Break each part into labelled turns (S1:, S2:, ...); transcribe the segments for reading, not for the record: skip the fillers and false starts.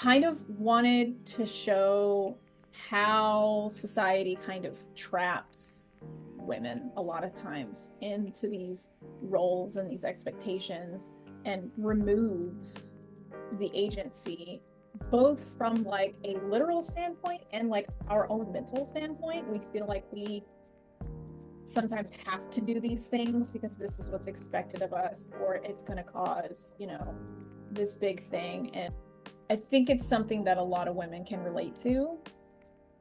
S1: kind of wanted to show how society kind of traps women a lot of times into these roles and these expectations and removes the agency, both from like a literal standpoint and like our own mental standpoint. We feel like we sometimes have to do these things because this is what's expected of us, or it's going to cause, this big thing. And I think it's something that a lot of women can relate to.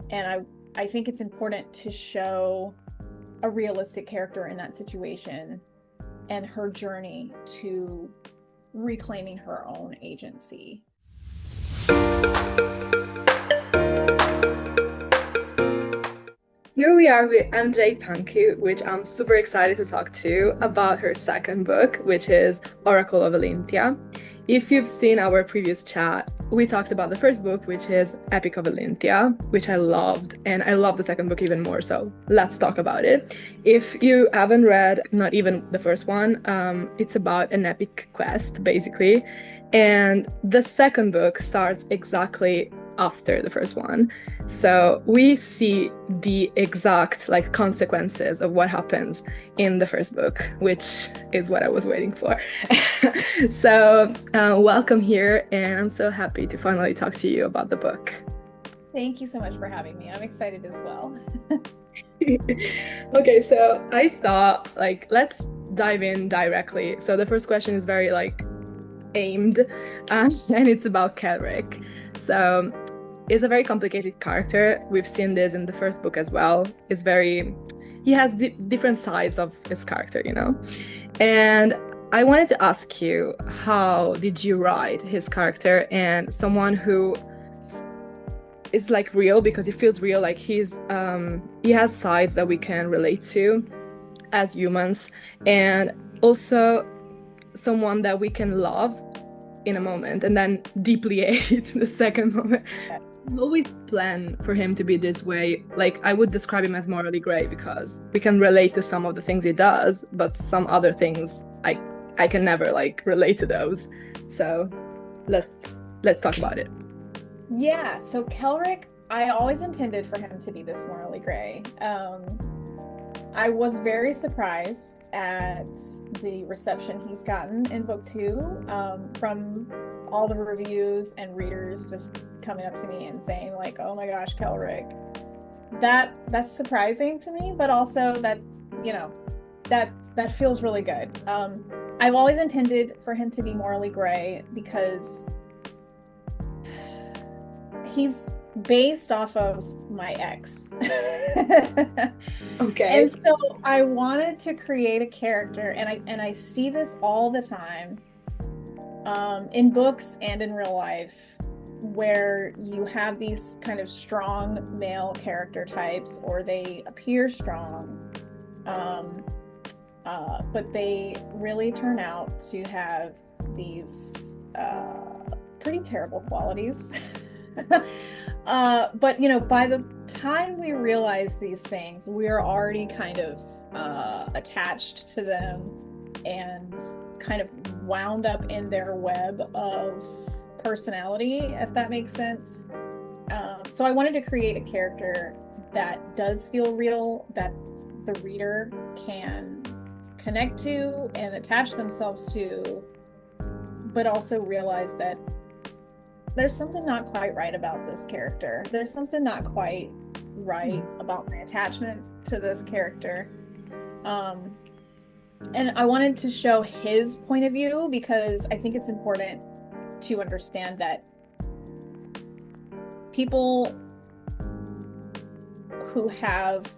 S1: And I think it's important to show a realistic character in that situation and her journey to reclaiming her own agency.
S2: Here we are with MJ Pankey, which I'm super excited to talk to about her second book, which is Oracle of Helinthia. If you've seen our previous chat, we talked about the first book, which is Epic of Helinthia, which I loved, and I love the second book even more, so let's talk about it. If you haven't read, not even the first one, it's about an epic quest, basically, and the second book starts exactly after the first one. So we see the exact consequences of what happens in the first book, which is what I was waiting for. So welcome here, and I'm so happy to finally talk to you about the book.
S1: Thank you so much for having me. I'm excited as well.
S2: Okay, so I thought let's dive in directly. So the first question is very aimed, and it's about Kelric. So he's a very complicated character. We've seen this in the first book as well. He has different sides of his character, And I wanted to ask you, how did you write his character, and someone who is real, because it feels real, he has sides that we can relate to as humans, and also someone that we can love in a moment and then deeply hate the second moment. I always plan for him to be this way. I would describe him as morally gray because we can relate to some of the things he does, but some other things I can never relate to those. So let's talk about it.
S1: Yeah, so Kelric, I always intended for him to be this morally gray. I was very surprised at the reception he's gotten in book 2, from all the reviews and readers just coming up to me and saying oh my gosh, Kelric. That's surprising to me, but also that feels really good. I've always intended for him to be morally gray because he's based off of my ex.
S2: Okay.
S1: And so I wanted to create a character, and I see this all the time, in books and in real life, where you have these kind of strong male character types, or they appear strong, but they really turn out to have these pretty terrible qualities. But by the time we realize these things, we're already kind of attached to them and kind of wound up in their web of personality, if that makes sense. So I wanted to create a character that does feel real, that the reader can connect to and attach themselves to, but also realize that there's something not quite right about this character. There's something not quite right about my attachment to this character. And I wanted to show his point of view because I think it's important to understand that people who have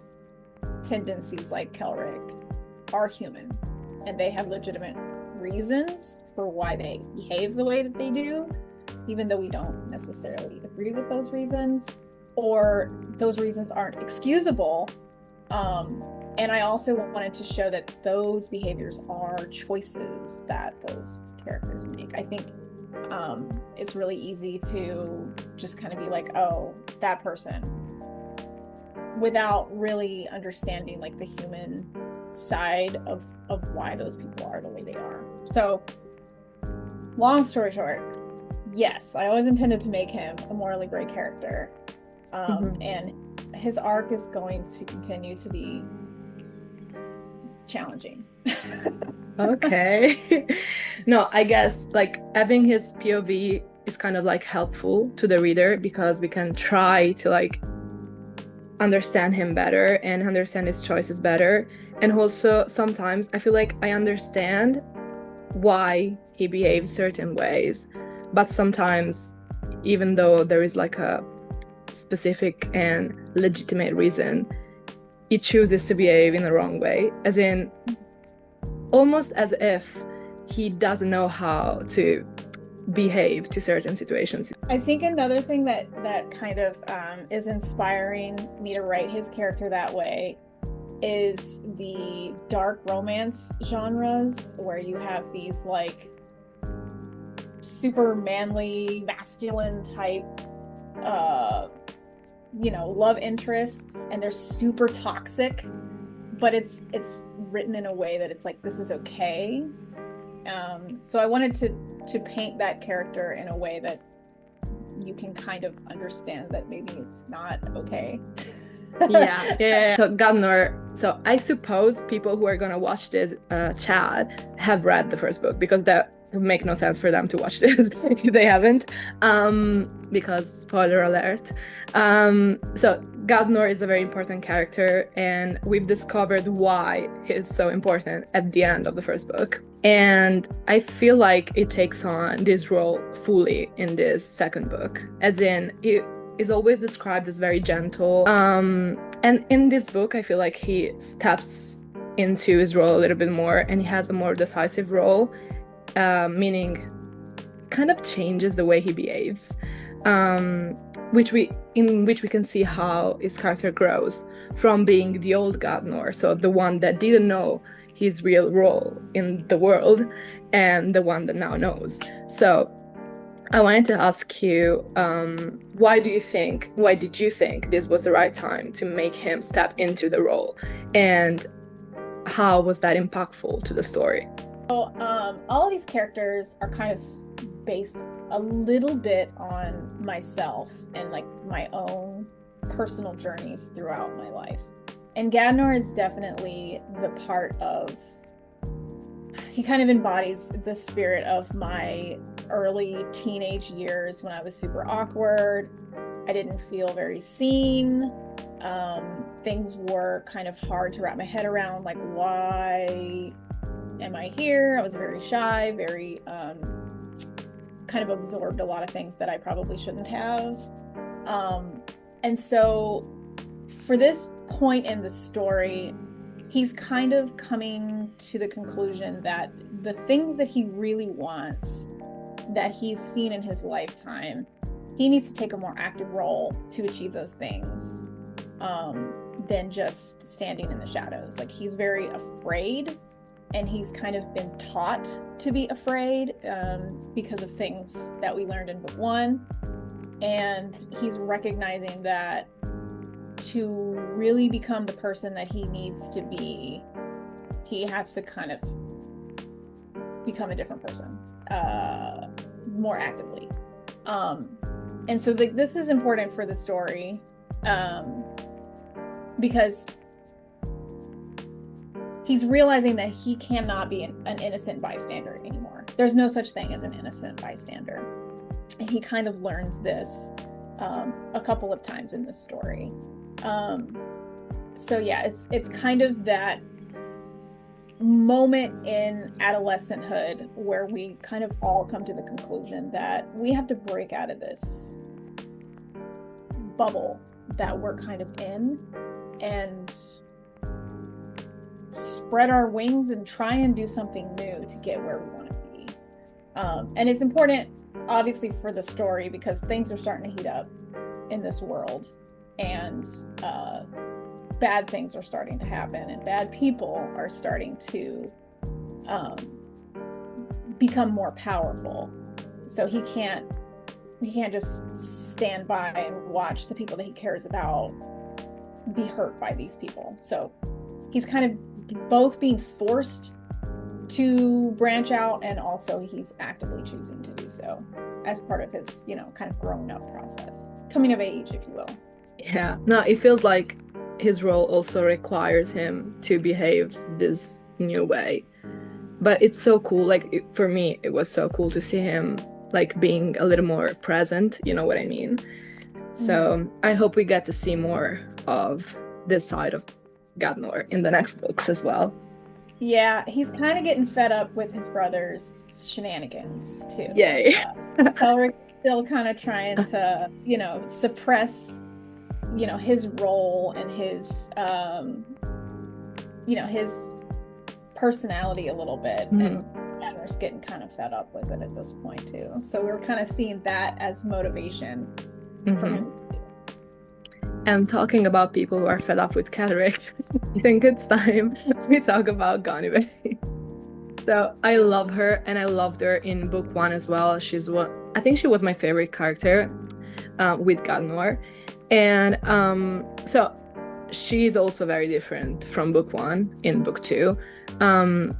S1: tendencies like Kelric are human, and they have legitimate reasons for why they behave the way that they do, even though we don't necessarily agree with those reasons, or those reasons aren't excusable. And I also wanted to show that those behaviors are choices that those characters make. I think it's really easy to just kind of be like, oh, that person, without really understanding the human side of why those people are the way they are. So long story short, yes, I always intended to make him a morally gray character. And his arc is going to continue to be challenging.
S2: Okay. No, I guess like having his POV is kind of like helpful to the reader because we can try to like understand him better and understand his choices better. And also sometimes I feel like I understand why he behaves certain ways, but sometimes even though there is like a specific and legitimate reason, he chooses to behave in the wrong way, as in almost as if he doesn't know how to behave to certain situations.
S1: I think another thing that kind of is inspiring me to write his character that way is the dark romance genres, where you have these like super manly, masculine type love interests, and they're super toxic, but it's written in a way that it's like, this is okay. So I wanted to paint that character in a way that you can kind of understand that maybe it's not okay.
S2: Yeah. So Gadnor, so I suppose people who are gonna watch this chat have read the first book, because that would make no sense for them to watch this if they haven't, because spoiler alert. So Gadnor is a very important character, and we've discovered why he's so important at the end of the first book. And I feel like it takes on this role fully in this second book, as in it is always described as very gentle. And in this book, I feel like he steps into his role a little bit more, and he has a more decisive role, meaning kind of changes the way he behaves, in which we can see how his character grows from being the old Gadnor, so the one that didn't know his real role in the world, and the one that now knows. So I wanted to ask you, why did you think this was the right time to make him step into the role, and how was that impactful to the story?
S1: So all of these characters are kind of based a little bit on myself and like my own personal journeys throughout my life. And Gadnor is definitely the part of, he kind of embodies the spirit of my early teenage years when I was super awkward. I didn't feel very seen. Things were kind of hard to wrap my head around, like, why am I here? I was very shy, very kind of absorbed a lot of things that I probably shouldn't have. And so for this point in the story, he's kind of coming to the conclusion that the things that he really wants, that he's seen in his lifetime, he needs to take a more active role to achieve those things, than just standing in the shadows. Like, he's very afraid, and he's kind of been taught to be afraid because of things that we learned in book 1. And he's recognizing that to really become the person that he needs to be, he has to kind of become a different person more actively. And so this is important for the story, because he's realizing that he cannot be an innocent bystander anymore. There's no such thing as an innocent bystander. And he kind of learns this a couple of times in this story. So yeah, it's kind of that moment in adolescenthood where we kind of all come to the conclusion that we have to break out of this bubble that we're kind of in and spread our wings and try and do something new to get where we want to be. And it's important, obviously, for the story, because things are starting to heat up in this world, and bad things are starting to happen, and bad people are starting to become more powerful. So he can't just stand by and watch the people that he cares about be hurt by these people. So he's kind of both being forced to branch out, and also he's actively choosing to do so. as part of his, kind of growing up process, coming of age, if you will.
S2: Yeah, no, it feels like his role also requires him to behave this new way. But it's so cool, like for me, it was so cool to see him like being a little more present, you know what I mean? So I hope we get to see more of this side of Gadnor in the next books as well.
S1: Yeah, he's kind of getting fed up with his brother's shenanigans too.
S2: Yay.
S1: Kelric still kind of trying to, suppress, his role and his, his personality a little bit. And Gadnor's getting kind of fed up with it at this point too. So we're kind of seeing that as motivation for him.
S2: And talking about people who are fed up with Kelric, I think it's time we talk about Gonivein. So I love her, and I loved her in book 1 as well. I think she was my favorite character with Gadnor. And so she's also very different from book 1 in book 2. And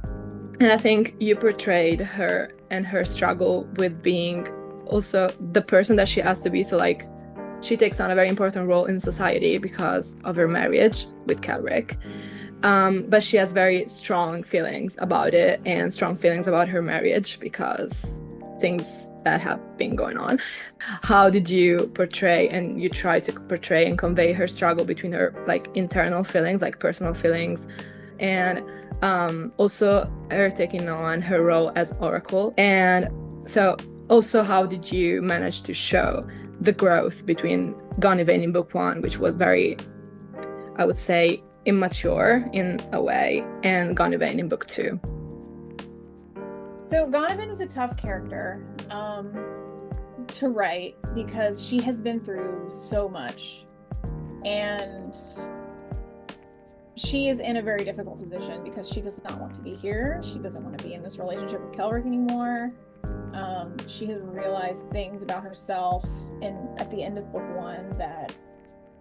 S2: I think you portrayed her and her struggle with being also the person that she has to be. So like, she takes on a very important role in society because of her marriage with Kelric. But she has very strong feelings about it, and strong feelings about her marriage because things that have been going on. How did you portray, and you try to portray and convey her struggle between her like internal feelings, like personal feelings, and also her taking on her role as Oracle? And so also, how did you manage to show the growth between Gonivein in book 1, which was very, I would say, immature in a way, and Gonivein in book 2?
S1: So Gonivein is a tough character to write because she has been through so much, and she is in a very difficult position because she does not want to be here. She doesn't want to be in this relationship with Kelric anymore. She has realized things about herself at the end of book 1 that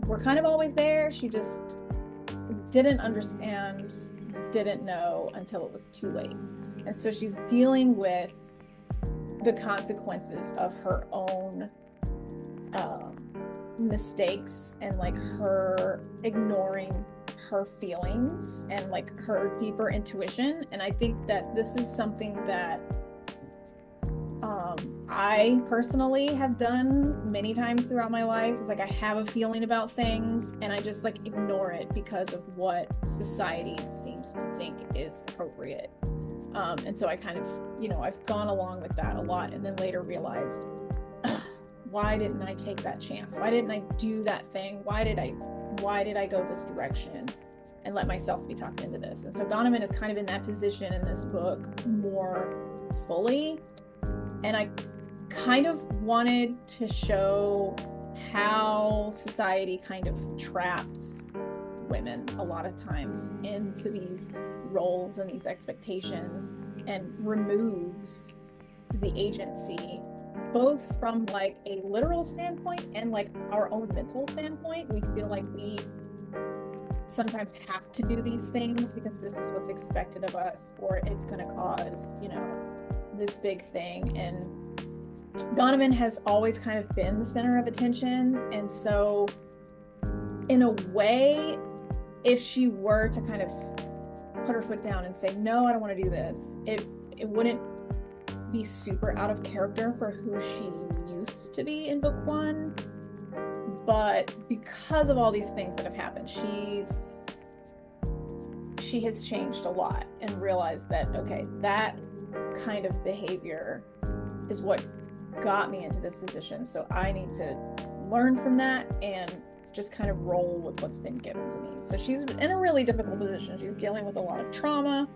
S1: were kind of always there. She just didn't understand, didn't know until it was too late. And so she's dealing with the consequences of her own mistakes, and like her ignoring her feelings and like her deeper intuition. And I think that this is something that I personally have done many times throughout my life. Is like, I have a feeling about things and I just like ignore it because of what society seems to think is appropriate. And so I kind of, I've gone along with that a lot, and then later realized, why didn't I take that chance? Why didn't I do that thing? Why did I go this direction and let myself be talked into this? And so Gonivein is kind of in that position in this book more fully. And I kind of wanted to show how society kind of traps women a lot of times into these roles and these expectations, and removes the agency, both from like a literal standpoint and like our own mental standpoint. We feel like we sometimes have to do these things because this is what's expected of us, or it's going to cause, this big thing. And Gonivein has always kind of been the center of attention. And so in a way, if she were to kind of put her foot down and say, no, I don't want to do this, it wouldn't be super out of character for who she used to be in book 1. But because of all these things that have happened, she has changed a lot and realized that, okay, that kind of behavior is what got me into this position. So I need to learn from that and just kind of roll with what's been given to me. So she's in a really difficult position. She's dealing with a lot of trauma.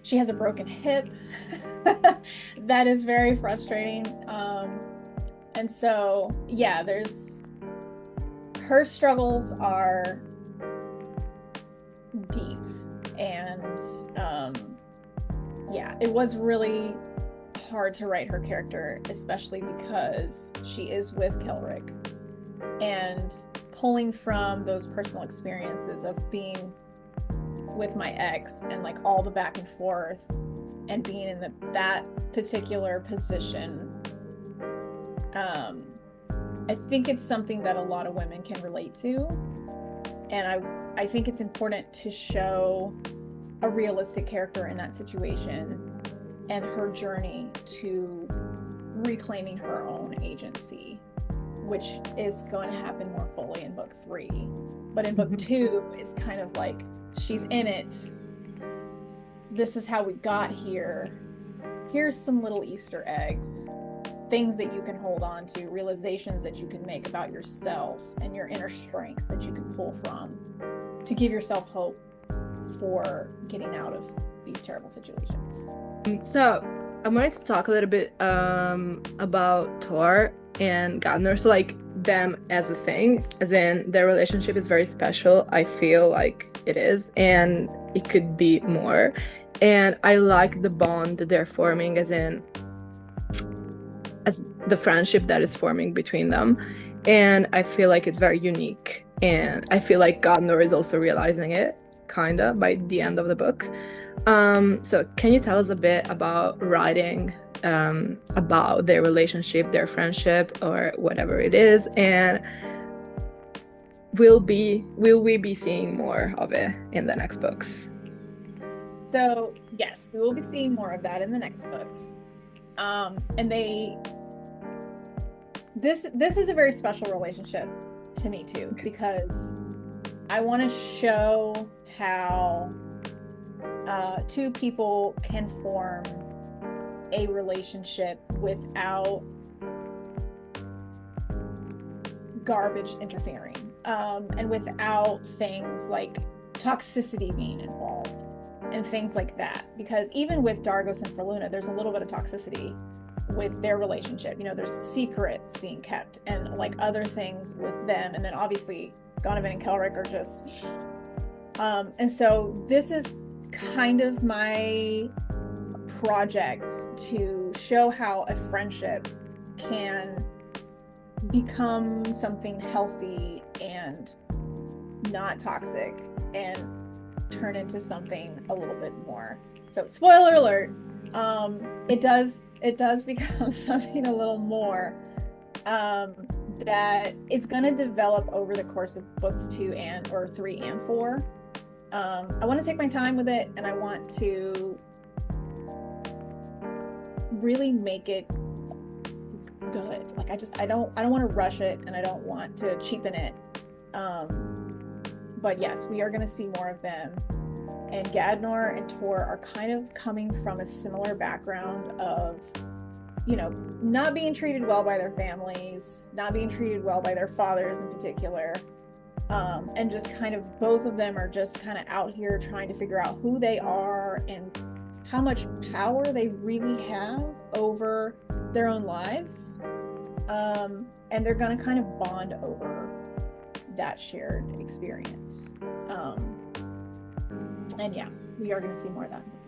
S1: She has a broken hip. That is very frustrating. And so, yeah, her struggles are deep. And yeah, it was really hard to write her character, especially because she is with Kelric, and pulling from those personal experiences of being with my ex and like all the back and forth, and being in that particular position Um, I think it's something that a lot of women can relate to. And I think it's important to show a realistic character in that situation and her journey to reclaiming her own agency, which is going to happen more fully in book 3. But in book 2, it's kind of like she's in it. This is how we got here. Here's some little Easter eggs, things that you can hold on to, realizations that you can make about yourself and your inner strength that you can pull from to give yourself hope for getting out of these terrible situations.
S2: So I wanted to talk a little bit about Thor and Gadnor. So like them as a thing, as in their relationship is very special. I feel like it is, and it could be more. And I like the bond that they're forming, as the friendship that is forming between them. And I feel like it's very unique. And I feel like Gadnor is also realizing it, kinda, by the end of the book. So can you tell us a bit about writing about their relationship, their friendship, or whatever it is, and will we be seeing more of it in the next books?
S1: So yes, we will be seeing more of that in the next books. And this is a very special relationship to me too, because I want to show how two people can form a relationship without garbage interfering, and without things like toxicity being involved and things like that. Because even with Dargos and Forluna, there's a little bit of toxicity with their relationship. You know, there's secrets being kept and like other things with them. And then obviously Gonivein and Kelric are just and so this is kind of my project to show how a friendship can become something healthy and not toxic and turn into something a little bit more. So spoiler alert, it does become something a little more that is going to develop over the course of books 3 and 4. I want to take my time with it, and I want to really make it good. Like I don't want to rush it, and I don't want to cheapen it. But yes, we are going to see more of them. And Gadnor and Tor are kind of coming from a similar background of, you know, not being treated well by their families, not being treated well by their fathers in particular. And just kind of both of them are just kind of out here trying to figure out who they are and how much power they really have over their own lives. And they're going to kind of bond over that shared experience. And yeah, we are going to see more of that in book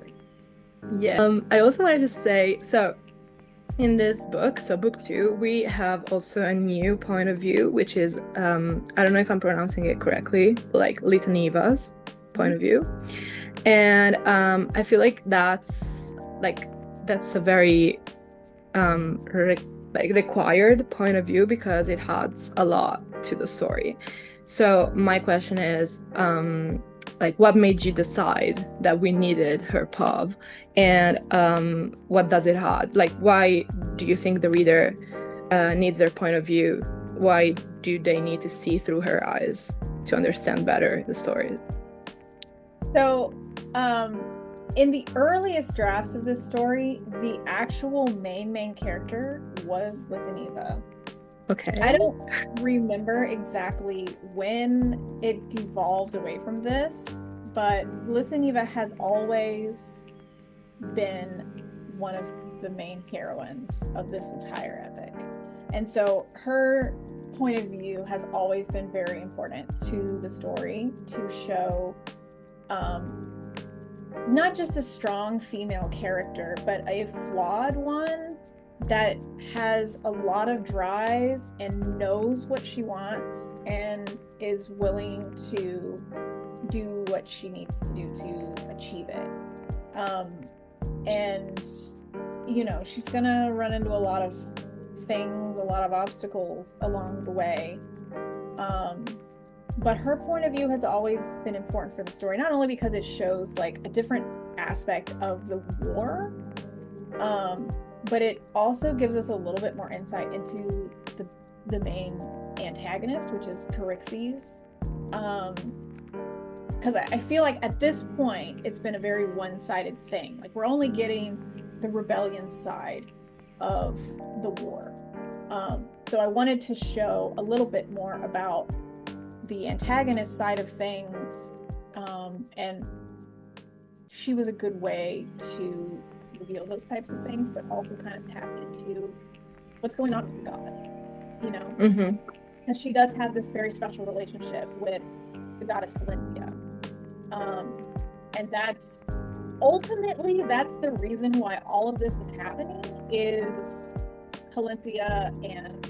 S1: 3.
S2: Yeah. I also wanted to say, so in this book, so book 2, we have also a new point of view, which is, I don't know if I'm pronouncing it correctly, like Litaniva's point of view. And I feel like that's a very required point of view, because it adds a lot to the story. So my question is, what made you decide that we needed her POV, and what does it add? Like, why do you think the reader needs their point of view? Why do they need to see through her eyes to understand better the story?
S1: So, in the earliest drafts of this story, the actual main character was Litaniva.
S2: Okay.
S1: I don't remember exactly when it devolved away from this, but Litaniva has always been one of the main heroines of this entire epic. And so her point of view has always been very important to the story, to show not just a strong female character, but a flawed one that has a lot of drive and knows what she wants and is willing to do what she needs to do to achieve it. And you know, she's gonna run into a lot of things, a lot of obstacles along the way. But her point of view has always been important for the story, not only because it shows like a different aspect of the war, but it also gives us a little bit more insight into the main antagonist, which is Charixes. Because I feel like at this point it's been a very one-sided thing. Like, we're only getting the rebellion side of the war. So I wanted to show a little bit more about the antagonist side of things, and she was a good way to reveal those types of things, but also kind of tap into what's going on with the gods, you know?
S2: Mm-hmm.
S1: And she does have this very special relationship with the goddess Helinthia. And that's the reason why all of this is happening, is Helinthia and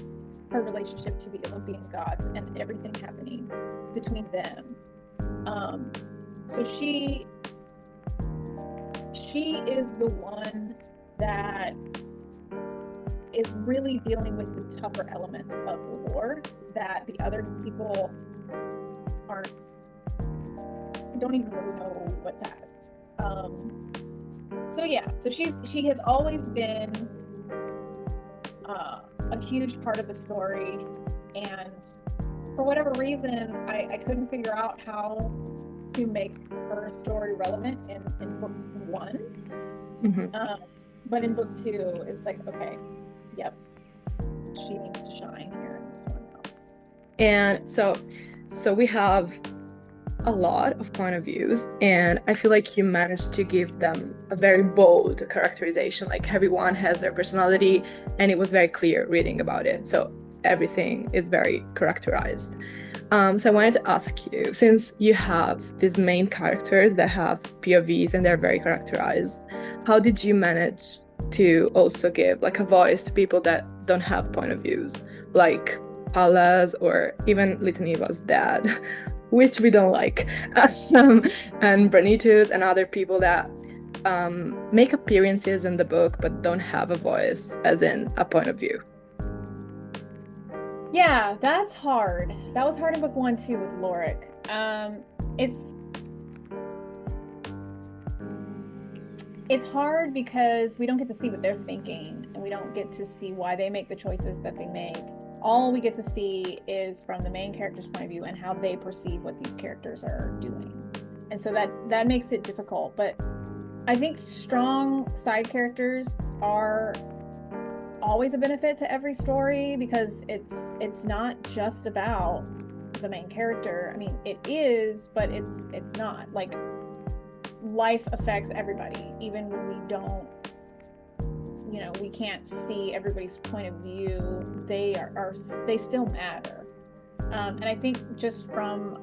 S1: her relationship to the Olympian gods and everything happening between them. So she is the one that is really dealing with the tougher elements of the war that the other people don't even really know what's happening. So she has always been a huge part of the story, and for whatever reason I couldn't figure out how to make her story relevant in book 1.
S2: Mm-hmm.
S1: But in book 2 it's like, okay, yep, she needs to shine here in this one now.
S2: And so we have a lot of point of views, and I feel like you managed to give them a very bold characterization. Like, everyone has their personality, and it was very clear reading about it. So everything is very characterized. So I wanted to ask you, since you have these main characters that have POVs and they're very characterized, how did you manage to also give like a voice to people that don't have point of views, like Palla's or even Litaniva's dad, which we don't like, and Branitus and other people that make appearances in the book but don't have a voice, as in a point of view?
S1: Yeah, that's hard. That was hard in book 1 too with Loric. It's hard because we don't get to see what they're thinking, and we don't get to see why they make the choices that they make. All we get to see is from the main character's point of view and how they perceive what these characters are doing. And so that makes it difficult. But I think strong side characters are always a benefit to every story, because it's not just about the main character. I mean, it is, but it's not. Like, life affects everybody, even when we don't, we can't see everybody's point of view. They still matter. And I think just from,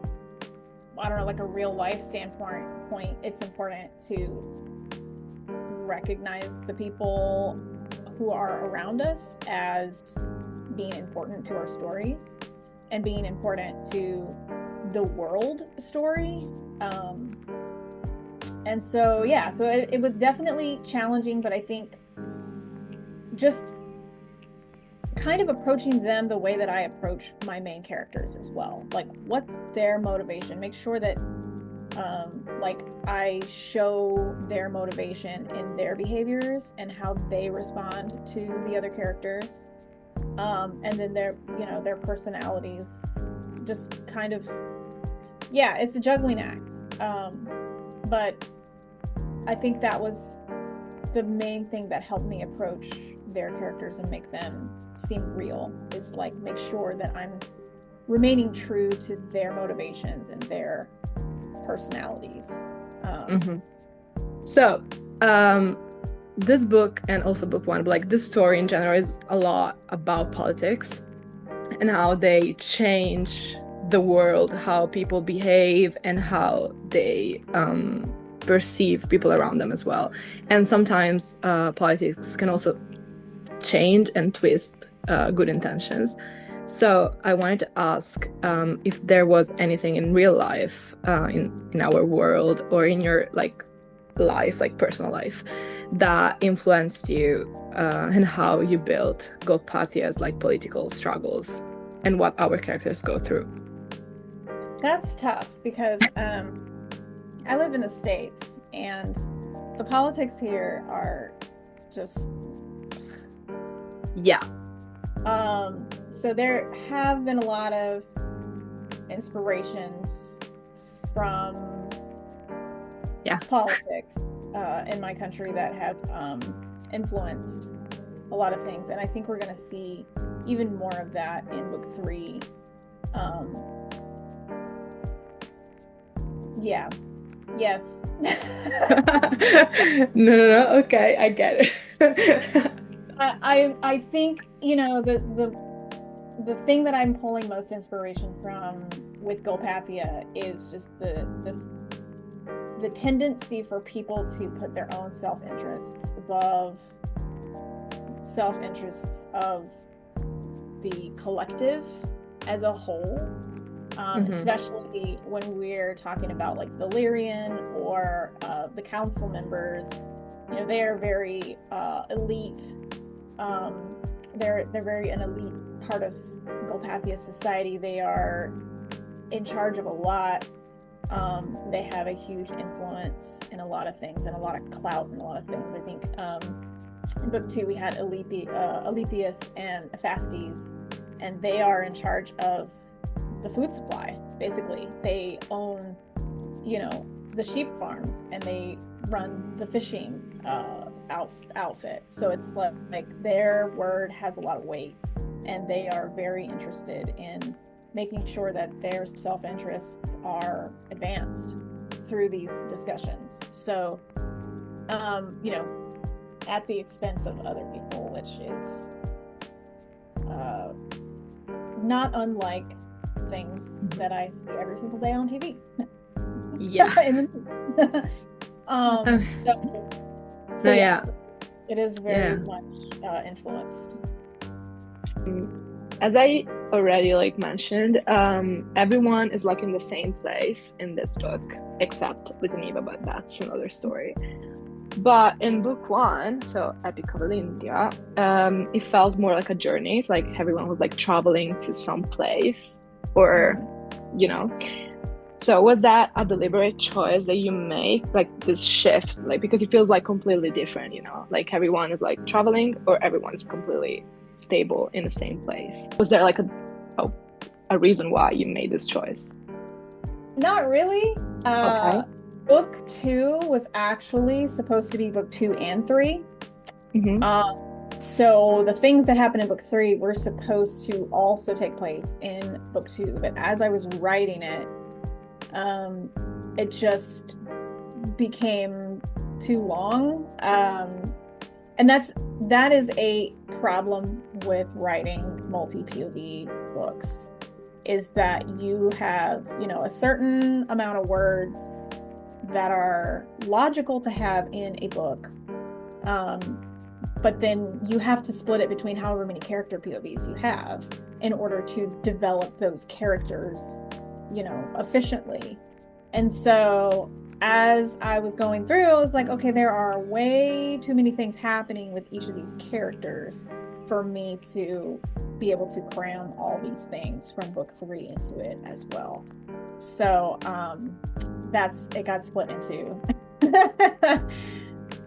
S1: I don't know, like a real life standpoint, it's important to recognize the people who are around us as being important to our stories and being important to the world story. And so, yeah, so it was definitely challenging, but I think just kind of approaching them the way that I approach my main characters as well. Like, what's their motivation? Make sure that like I show their motivation in their behaviors and how they respond to the other characters, and then their personalities. Just kind of, yeah, it's a juggling act, but I think that was the main thing that helped me approach their characters and make them seem real, is like make sure that I'm remaining true to their motivations and their personalities.
S2: So this book, and also book 1, but like this story in general, is a lot about politics and how they change the world, how people behave, and how they perceive people around them as well. And sometimes politics can also change and twist good intentions. So I wanted to ask if there was anything in real life, in our world, or in your life, like personal life, that influenced you and how you built Golpathia's like political struggles and what our characters go through?
S1: That's tough because I live in the States and the politics here are just
S2: Yeah.
S1: So there have been a lot of inspirations from politics in my country that have influenced a lot of things, and I think we're going to see even more of that in book 3. Yeah. Yes.
S2: No. Okay, I get it.
S1: I think, you know, the thing that I'm pulling most inspiration from with Golpathia is just the tendency for people to put their own self-interests above self-interests of the collective as a whole, especially when we're talking about like the Lyrian or the council members. You know, they are very elite. They're very an elite part of Golpathia society. They are in charge of a lot. They have a huge influence in a lot of things and a lot of clout in a lot of things. I think in book 2 we had Alypius and Aphastes, and they are in charge of the food supply. Basically, they own, you know, the sheep farms, and they run the fishing outfit. So it's like their word has a lot of weight, and they are very interested in making sure that their self-interests are advanced through these discussions. So, you know, at the expense of other people, which is not unlike things that I see every single day on TV.
S2: Yeah.
S1: So yes, it is very much influenced.
S2: As I already like mentioned, everyone is like in the same place in this book except with Aniva, but that's another story. But in book 1, so Epic of Helinthia, it felt more like a journey. It's like everyone was like traveling to some place, or you know. So was that a deliberate choice that you make, like this shift, like because it feels like completely different, you know, like everyone is like traveling or everyone's completely stable in the same place? Was there like a reason why you made this choice?
S1: Not really.
S2: Okay.
S1: Book 2 was actually supposed to be book 2 and 3. So the things that happened in book 3 were supposed to also take place in book 2, but as I was writing it, it just became too long. And that is a problem with writing multi-POV books, is that you have, you know, a certain amount of words that are logical to have in a book, but then you have to split it between however many character POVs you have in order to develop those characters, you know, efficiently. And so as I was going through, I was like, okay, there are way too many things happening with each of these characters for me to be able to cram all these things from book 3 into it as well. So it got split into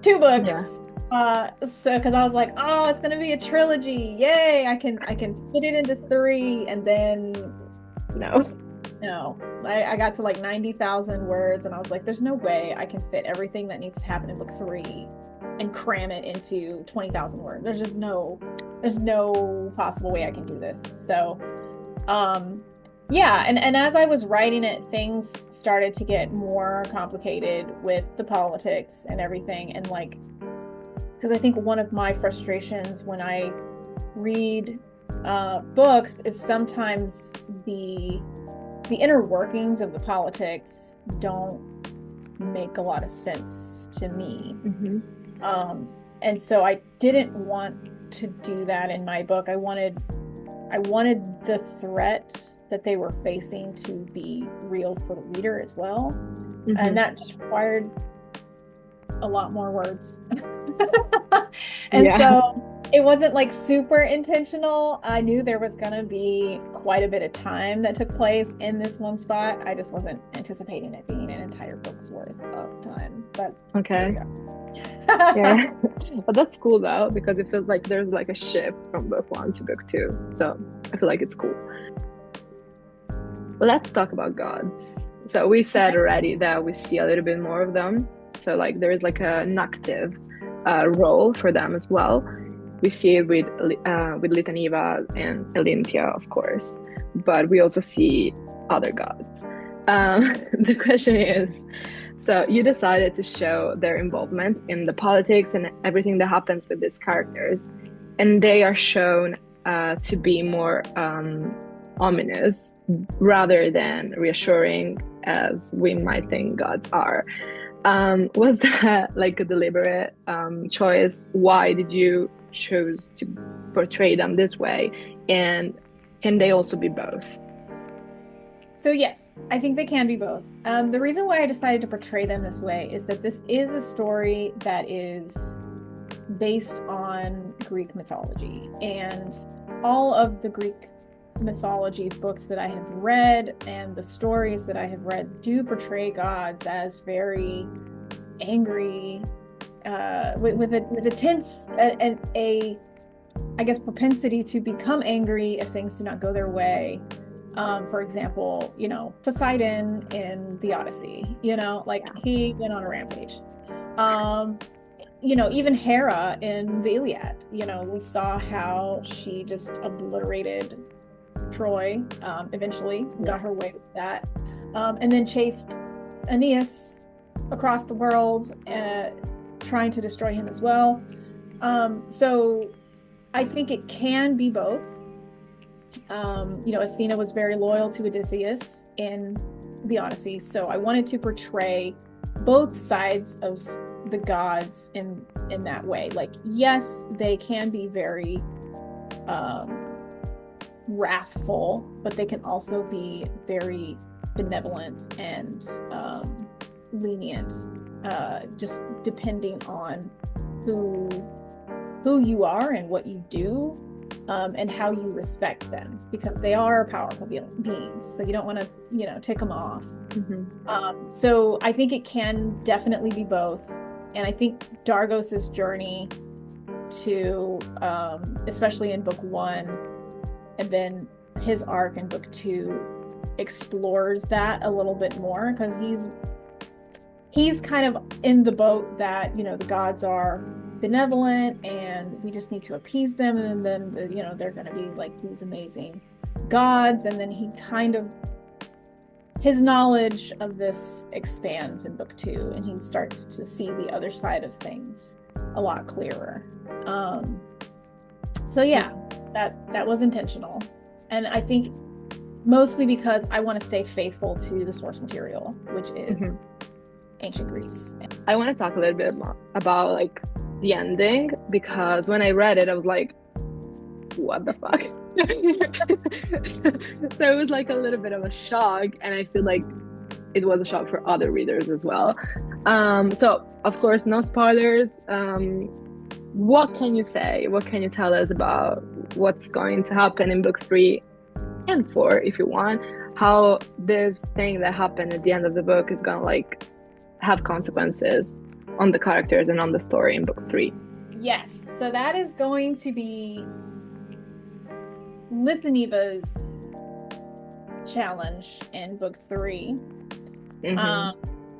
S1: 2 books. So because I was like, oh, it's gonna be a trilogy, yay, I can fit it into 3, and then no, I got to like 90,000 words, and I was like, there's no way I can fit everything that needs to happen in book 3 and cram it into 20,000 words. There's no possible way I can do this. So yeah, and as I was writing it, things started to get more complicated with the politics and everything, and like, because I think one of my frustrations when I read books is sometimes the inner workings of the politics don't make a lot of sense to me. And so I didn't want to do that in my book. I wanted the threat that they were facing to be real for the reader as well. And that just required a lot more words. And so it wasn't like super intentional. I knew there was going to be quite a bit of time that took place in this one spot. I just wasn't anticipating it being an entire book's worth of time. But
S2: okay. Yeah. But that's cool though, because it feels like there's like a shift from book 1 to book 2. So I feel like it's cool. Let's talk about gods. So we said already that we see a little bit more of them. So like there is like an active role for them as well. We see it with Litaniva and Helinthia, of course, but we also see other gods. The question is, so you decided to show their involvement in the politics and everything that happens with these characters, and they are shown to be more ominous rather than reassuring as we might think gods are. Was that like a deliberate choice? Why did you choose to portray them this way? And can they also be both?
S1: So yes, I think they can be both. The reason why I decided to portray them this way is that this is a story that is based on Greek mythology, and all of the Greek mythology books that I have read and the stories that I have read do portray gods as very angry, with a tense and a, I guess, propensity to become angry if things do not go their way. For example, Poseidon in the Odyssey, like he went on a rampage. Even Hera in the Iliad, we saw how she just obliterated Troy, eventually got her way with that, and then chased Aeneas across the world, trying to destroy him as well. So I think it can be both. Athena was very loyal to Odysseus in the Odyssey, so I wanted to portray both sides of the gods in that way. Like, yes, they can be very wrathful, but they can also be very benevolent and lenient, just depending on who you are and what you do, and how you respect them, because they are powerful beings, so you don't want to tick them off. So I think it can definitely be both, and I think Dargos's journey to especially in book 1 and then his arc in book 2 explores that a little bit more, because he's kind of in the boat that the gods are benevolent and we just need to appease them, and then they're going to be like these amazing gods, and then his knowledge of this expands in book 2, and he starts to see the other side of things a lot clearer. So yeah, that was intentional, and I think mostly because I want to stay faithful to the source material, which is ancient Greece.
S2: I want to talk a little bit about like the ending, because when I read it I was like, what the fuck? So it was like a little bit of a shock, and I feel like it was a shock for other readers as well. So of course, no spoilers. What can you say? What can you tell us about what's going to happen in book 3 and 4, if you want? How this thing that happened at the end of the book is gonna like have consequences on the characters and on the story in book 3.
S1: Yes, so that is going to be Litaniva's challenge in book 3,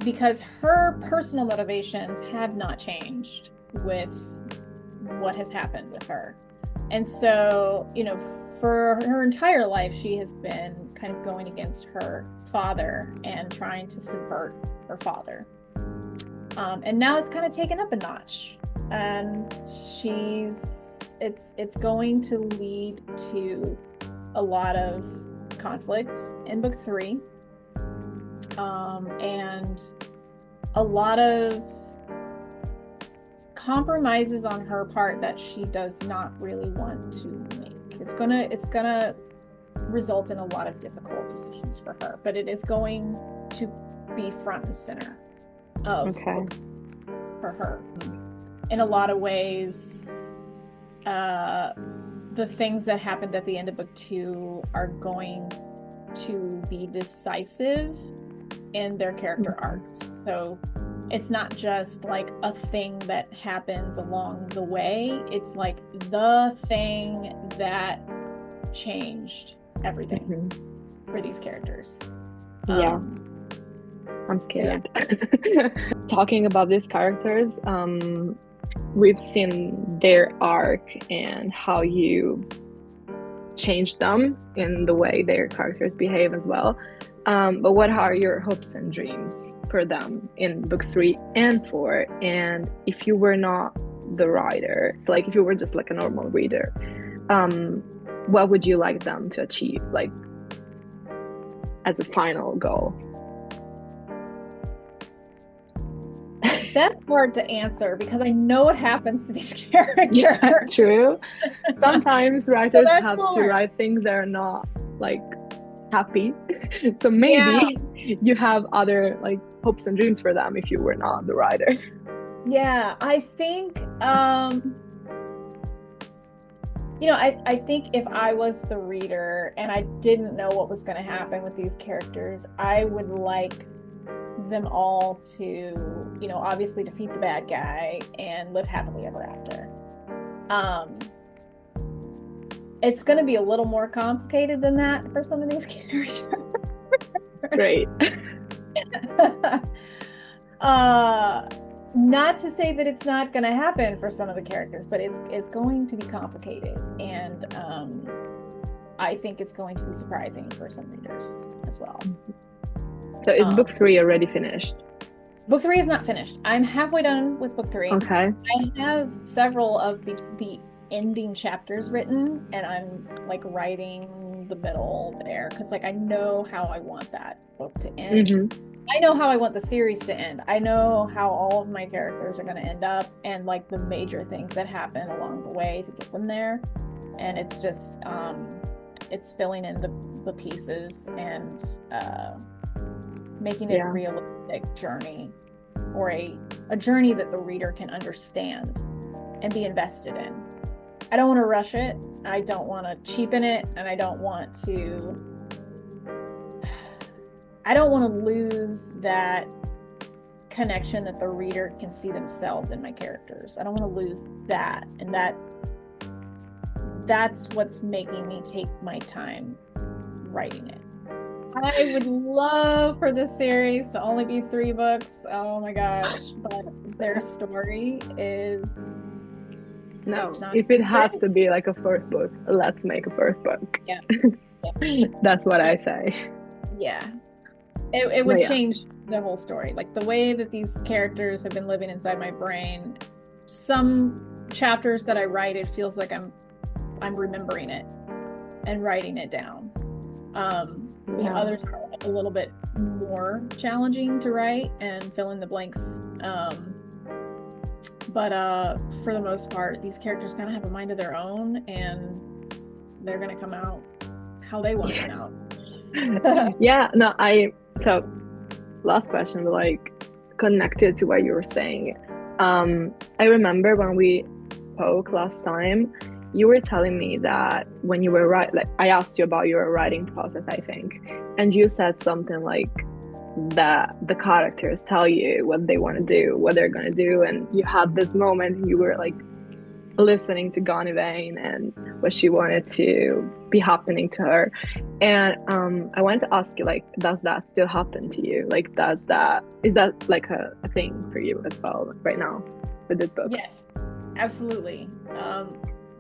S1: because her personal motivations have not changed with what has happened with her. And so, for her entire life, she has been kind of going against her father and trying to subvert her father. And now it's kind of taken up a notch, and it's going to lead to a lot of conflict in book 3, and a lot of compromises on her part that she does not really want to make. It's gonna result in a lot of difficult decisions for her, but it is going to be front and center of for her. In a lot of ways, the things that happened at the end of book 2 are going to be decisive in their character arcs. So it's not just like a thing that happens along the way. It's like the thing that changed everything for these characters.
S2: Yeah. I'm scared. So, yeah. Talking about these characters, we've seen their arc and how you changed them in the way their characters behave as well. But what are your hopes and dreams for them in book 3 and 4? And if you were not the writer, so like if you were just like a normal reader, what would you like them to achieve, like as a final goal?
S1: That's hard to answer because I know what happens to these characters.
S2: Yeah, true. Sometimes writers have to write things that are not like happy. So maybe you have other like hopes and dreams for them if you were not the writer.
S1: Yeah, I think you know, I think if I was the reader and I didn't know what was going to happen with these characters, I would like them all to, you know, obviously defeat the bad guy and live happily ever after. It's going to be a little more complicated than that for some of these characters.
S2: Great.
S1: Not to say that it's not going to happen for some of the characters, but it's going to be complicated, and I think it's going to be surprising for some readers as well.
S2: So is book 3 already finished?
S1: Book 3 is not finished. I'm halfway done with book 3.
S2: Okay.
S1: I have several of the ending chapters written, and I'm like writing the middle there because like I know how I want that book to end. I know how I want the series to end. I know how all of my characters are going to end up and like the major things that happen along the way to get them there. And it's just it's filling in the pieces and making it a realistic journey, or a journey that the reader can understand and be invested in. I don't want to rush it. I don't want to cheapen it, and I don't want to lose that connection that the reader can see themselves in my characters. I don't want to lose that, and that's what's making me take my time writing it. I would love for this series to only be 3 books. Oh my gosh. But their story is...
S2: No, if it has to be like a 4th book, let's make a 4th book.
S1: Yeah.
S2: That's what I say.
S1: Yeah. It would change the whole story. Like the way that these characters have been living inside my brain. Some chapters that I write, it feels like I'm remembering it and writing it down. The others are a little bit more challenging to write and fill in the blanks. But for the most part, these characters kind of have a mind of their own, and they're going to come out how they want to come out. So last question, like connected to what you were saying. I remember when we spoke last time, you were telling me that when you were I asked you about your writing process, I think, and you said something like that the characters tell you what they want to do, what they're going to do, and you had this moment you were like listening to Gonivein and what she wanted to be happening to her, and I wanted to ask you, like, does that still happen to you? Like, is that like a thing for you as well right now with this book? Yes, absolutely.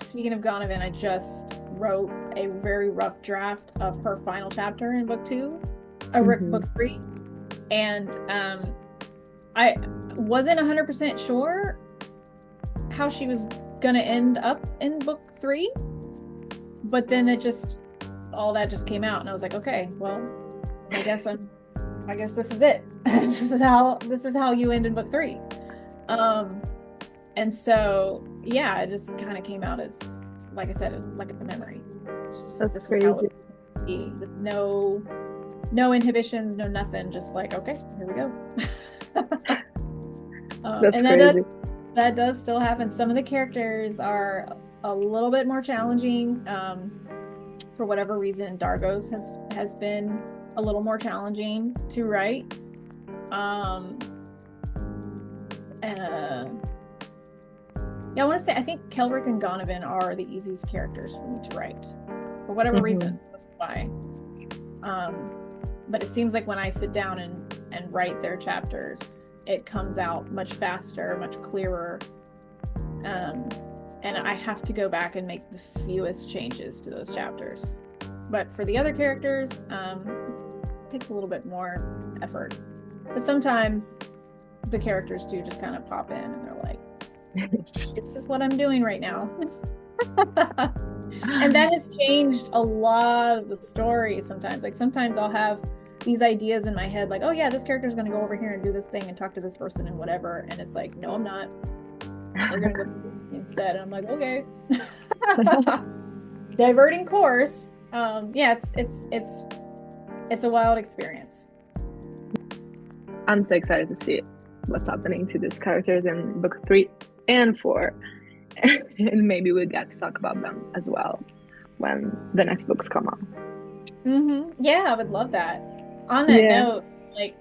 S1: Speaking of Gonivein, I just wrote a very rough draft of her final chapter in book 2, book 3, and I wasn't 100% sure how she was gonna end up in book 3, but then all that just came out, and I was like, okay, well, I guess this is it. this is how you end in book 3. And so, yeah, it just kind of came out as, like I said, like a memory.
S2: That's crazy.
S1: How it would be, with no inhibitions, no nothing. Just like, okay, here we go.
S2: That's
S1: And
S2: crazy.
S1: that does still happen. Some of the characters are a little bit more challenging. For whatever reason, Dargos has been a little more challenging to write. Um, yeah, I want to say I think Kelric and Gonivein are the easiest characters for me to write, for whatever reason. Why? But it seems like when I sit down and write their chapters, it comes out much faster, much clearer. And I have to go back and make the fewest changes to those chapters. But for the other characters, it takes a little bit more effort. But sometimes the characters do just kind of pop in and they're like, this is what I'm doing right now. And that has changed a lot of the story sometimes. Like sometimes I'll have these ideas in my head, like, oh yeah, this character is going to go over here and do this thing and talk to this person and whatever. And it's like, no, I'm not. We're going to go instead. And I'm like, okay. Diverting course. Yeah, it's a wild experience.
S2: I'm so excited to see what's happening to these characters in book 3 and 4. And maybe we'll get to talk about them as well when the next books come out.
S1: Yeah, I would love that. On that note, like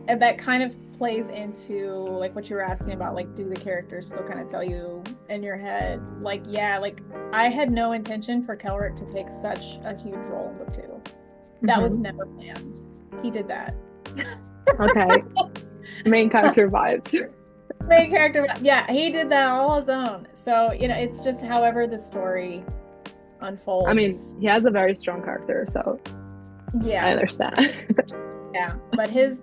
S1: that kind of plays into like what you were asking about, like, do the characters still kind of tell you in your head? Like, yeah, like I had no intention for Kelric to take such a huge role in book 2. That was never planned. He did that.
S2: Okay. Main character vibes.
S1: Main character, yeah, he did that all on his own. So, you know, it's just however the story unfolds.
S2: I mean, he has a very strong character, so yeah, I understand.
S1: Yeah, but his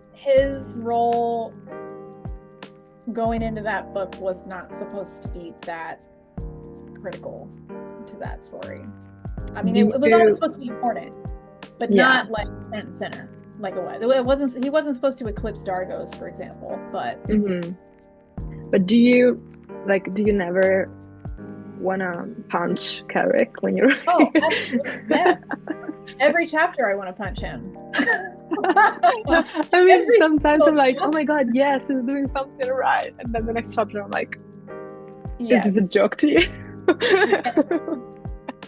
S1: role going into that book was not supposed to be that critical to that story. I mean, it was always supposed to be important, but not like front and center like it was. It wasn't. He wasn't supposed to eclipse Dargos, for example. But
S2: but do you never wanna punch Kelric when you're
S1: oh, absolutely. Yes. Every chapter I want to punch him.
S2: I mean, sometimes I'm like, oh my god, yes, he's doing something right, and then the next chapter I'm like, is this a joke to you?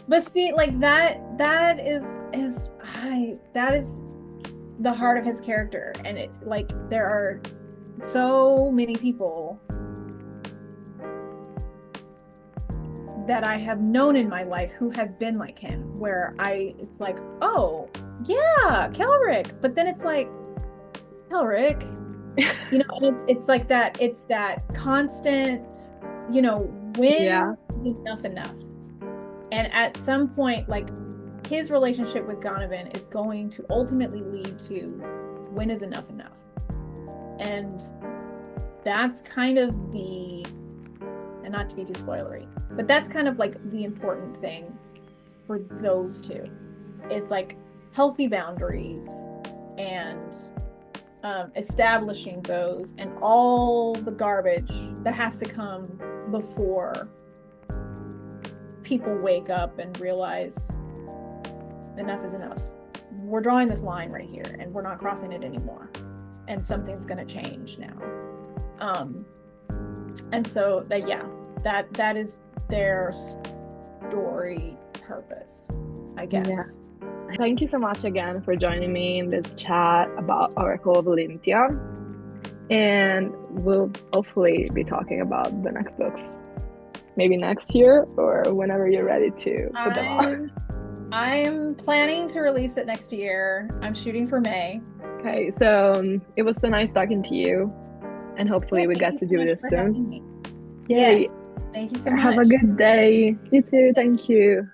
S1: But see, like that is the heart of his character, and it, like, there are so many people that I have known in my life who have been like him, where it's like, oh yeah, Kelric, but then it's like, Kelric, you know, and it's like that, it's that constant, you know, when enough, and at some point, like, his relationship with Gonivein is going to ultimately lead to when is enough, and that's kind of the, and not to be too spoilery, but that's kind of like the important thing for those two, is like healthy boundaries and establishing those, and all the garbage that has to come before people wake up and realize enough is enough. We're drawing this line right here and we're not crossing it anymore, and something's going to change now. And so that is their story purpose, I guess. Yeah.
S2: Thank you so much again for joining me in this chat about Oracle of Helinthia, and we'll hopefully be talking about the next books maybe next year or whenever you're ready to put them on.
S1: I'm planning to release it next year. I'm shooting for May.
S2: Okay, so it was so nice talking to you, and hopefully we get to do this soon.
S1: Yay. Yes. Thank you so much.
S2: Have a good day. You too. Thank you.